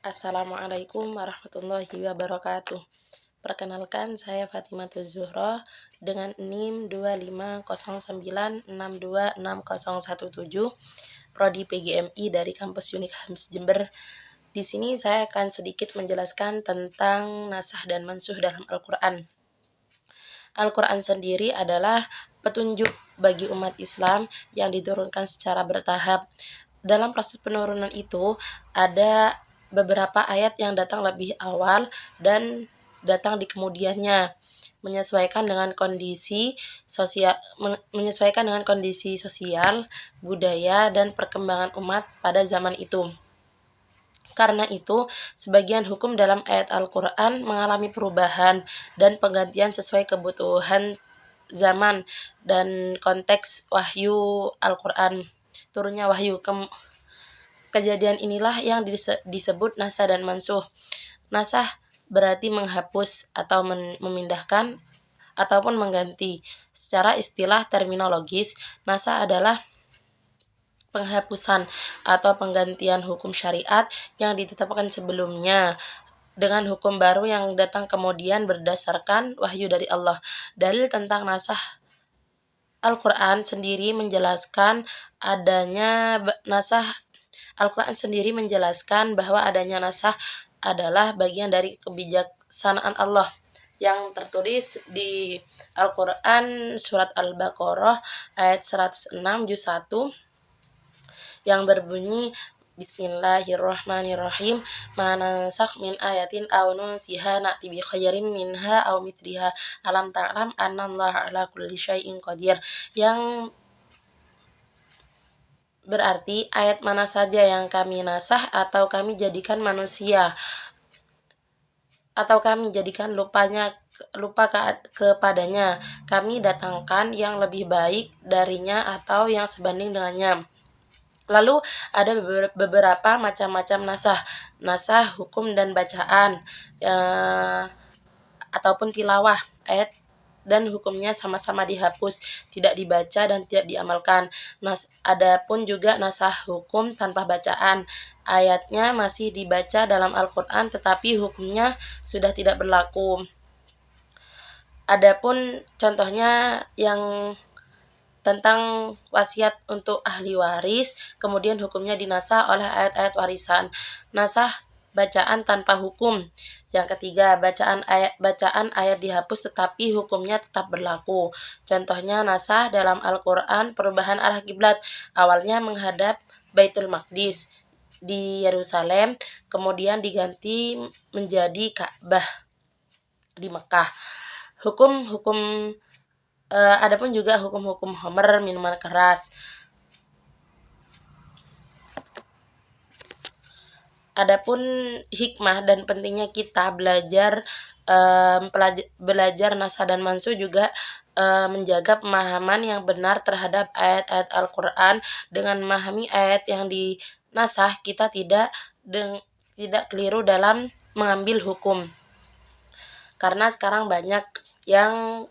Assalamualaikum warahmatullahi wabarakatuh. Perkenalkan, saya Fatimatul Zuhro dengan NIM 25096262017, Prodi PGMI dari Kampus Unik HAMS Jember. Di sini saya akan sedikit menjelaskan tentang nasah dan mansuh dalam Al-Quran. Al-Quran sendiri adalah petunjuk bagi umat Islam yang diturunkan secara bertahap. Dalam proses penurunan itu, ada beberapa ayat yang datang lebih awal dan datang di kemudiannya, menyesuaikan dengan kondisi sosial, budaya, dan perkembangan umat pada zaman itu. Karena itu, sebagian hukum dalam ayat Al-Quran mengalami perubahan dan penggantian sesuai kebutuhan zaman dan konteks wahyu Al-Quran, turunnya wahyu. Kejadian inilah yang disebut nasah dan mansuh. Nasah berarti menghapus atau memindahkan ataupun mengganti. Secara istilah terminologis, nasah adalah penghapusan atau penggantian hukum syariat yang ditetapkan sebelumnya dengan hukum baru yang datang kemudian berdasarkan wahyu dari Allah. Dalil tentang nasah Al-Quran sendiri menjelaskan bahwa adanya nasah adalah bagian dari kebijaksanaan Allah yang tertulis di Al-Quran surat Al-Baqarah ayat 106 juz 1 yang berbunyi Bismillahirrahmanirrahim. Ma nansakh min ayatin aw nunsiha na'ti bi khairin minha aw mithliha alam ta'lam annallaha ala kulli syai'in qadir, yang berarti ayat mana saja yang kami nasah atau kami jadikan lupa kepadanya, kami datangkan yang lebih baik darinya atau yang sebanding dengannya. Lalu ada beberapa macam-macam nasah hukum dan bacaan ataupun tilawah ayat dan hukumnya sama-sama dihapus, tidak dibaca dan tidak diamalkan. Adapun juga nasah hukum tanpa bacaan, ayatnya masih dibaca dalam Al-Quran tetapi hukumnya sudah tidak berlaku. Adapun contohnya yang tentang wasiat untuk ahli waris, kemudian hukumnya dinasah oleh ayat-ayat warisan. Nasah bacaan tanpa hukum. Yang ketiga, bacaan ayat dihapus tetapi hukumnya tetap berlaku. Contohnya nasah dalam Al-Quran perubahan arah kiblat, awalnya menghadap Baitul Maqdis di Yerusalem, kemudian diganti menjadi Ka'bah di Mekah. Adapun juga hukum-hukum khamr, minuman keras. Adapun hikmah dan pentingnya kita belajar nasah dan mansuh juga menjaga pemahaman yang benar terhadap ayat-ayat Al-Quran. Dengan memahami ayat yang dinasah, kita tidak keliru dalam mengambil hukum. Karena sekarang banyak yang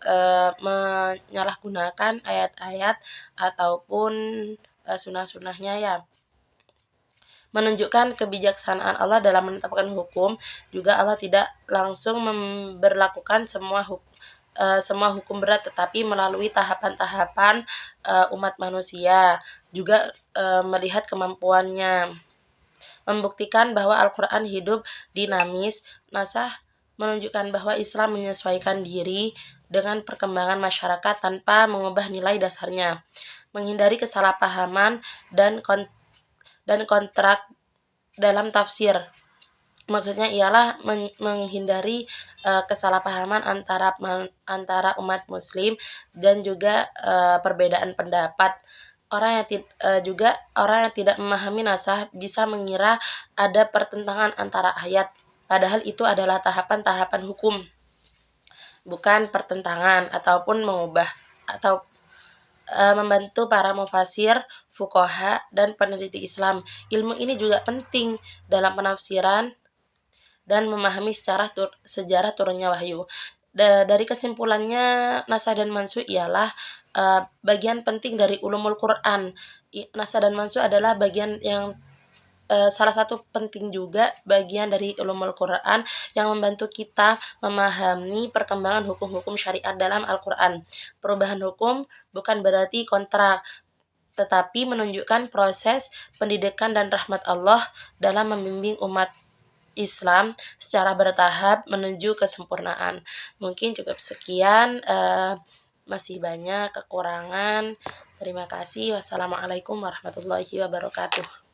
menyalahgunakan ayat-ayat ataupun sunnah-sunnahnya ya. Menunjukkan kebijaksanaan Allah dalam menetapkan hukum, juga Allah tidak langsung memberlakukan semua hukum berat, tetapi melalui tahapan-tahapan umat manusia, juga melihat kemampuannya. Membuktikan bahwa Al-Quran hidup, dinamis. Nasah menunjukkan bahwa Islam menyesuaikan diri dengan perkembangan masyarakat tanpa mengubah nilai dasarnya. Menghindari kesalahpahaman dan kontrak dalam tafsir. Maksudnya ialah menghindari kesalahpahaman antara umat muslim dan juga perbedaan pendapat. Orang yang tidak memahami nasah bisa mengira ada pertentangan antara ayat, padahal itu adalah tahapan-tahapan hukum, bukan pertentangan ataupun mengubah. Atau membantu para mufasir, fuqaha, dan peneliti Islam. Ilmu ini juga penting dalam penafsiran dan memahami sejarah turunnya wahyu. Dari kesimpulannya, nasah dan mansuh ialah bagian penting dari ulumul Quran. Nasah dan mansuh adalah bagian yang salah satu penting juga bagian dari ulumul Quran yang membantu kita memahami perkembangan hukum-hukum syariat dalam Al-Quran. Perubahan hukum bukan berarti kontrak, tetapi menunjukkan proses pendidikan dan rahmat Allah dalam membimbing umat Islam secara bertahap menuju kesempurnaan. Mungkin cukup sekian, masih banyak kekurangan. Terima kasih. Wassalamualaikum warahmatullahi wabarakatuh.